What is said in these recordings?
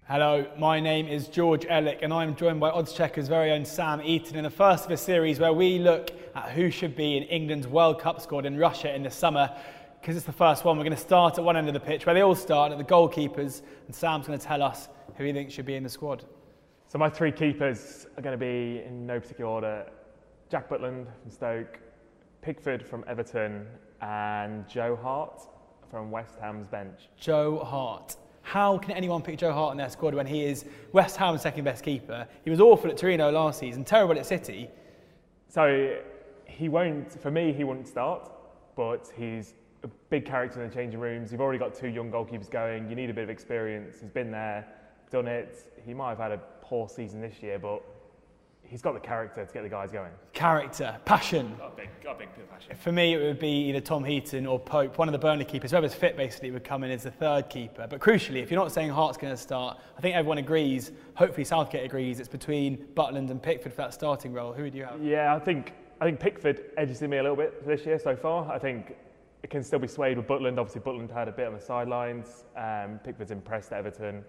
Hello, my name is George Elek and I'm joined by Odds Checker's very own Sam Eaton in the first of a series where we look at who should be in England's World Cup squad in Russia in the summer. Because it's the first one, we're going to start at one end of the pitch where they all start at the goalkeepers, and Sam's going to tell us who he thinks should be in the squad. So my three keepers are going to be in no particular order: Jack Butland from Stoke, Pickford from Everton, and Joe Hart from West Ham's bench. Joe Hart. How can anyone pick Joe Hart in their squad when he is West Ham's second best keeper? He was awful at Torino last season, terrible at City. So he won't start, but he's a big character in the changing rooms. You've already got two young goalkeepers going. You need a bit of experience. He's been there, done it. He might have had a poor season this year, but he's got the character to get the guys going. Character, passion. Got a big bit of passion. For me, it would be either Tom Heaton or Pope, one of the Burnley keepers. Whoever's fit, basically, would come in as the third keeper. But crucially, if you're not saying Hart's going to start, I think everyone agrees, hopefully Southgate agrees, it's between Butland and Pickford for that starting role. Who would you have? Yeah, I think Pickford edges me a little bit this year so far. I think it can still be swayed with Butland. Obviously, Butland had a bit on the sidelines. Pickford's impressed at Everton.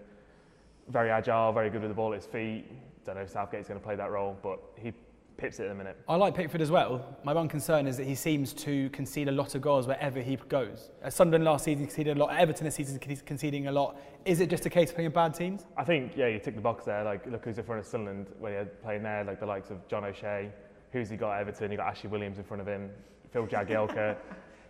Very agile, very good with the ball at his feet. Don't know if Southgate's going to play that role, but he pips it in a minute. I like Pickford as well. My one concern is that he seems to concede a lot of goals wherever he goes. At Sunderland last season, he conceded a lot. At Everton this season, he's conceding a lot. Is it just a case of playing bad teams? I think, yeah, you tick the box there. Like, look who's in front of Sunderland when you're playing there, like the likes of John O'Shea. Who's he got at Everton? You got Ashley Williams in front of him. Phil Jagielka.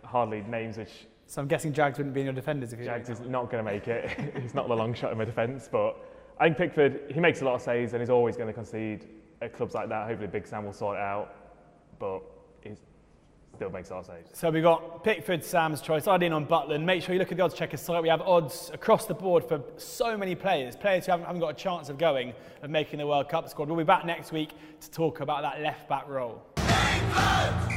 Hardly names which... So I'm guessing Jags wouldn't be in your defenders if you... Jags is not going to make it. He's not the long shot in my defence, but I think Pickford, he makes a lot of saves and he's always going to concede at clubs like that. Hopefully Big Sam will sort it out, but he still makes a lot of saves. So we've got Pickford, Sam's choice. I'd in on Butland. Make sure you look at the Odds Checker site. We have odds across the board for so many players who haven't got a chance of making the World Cup squad. We'll be back next week to talk about that left-back role. Pickford!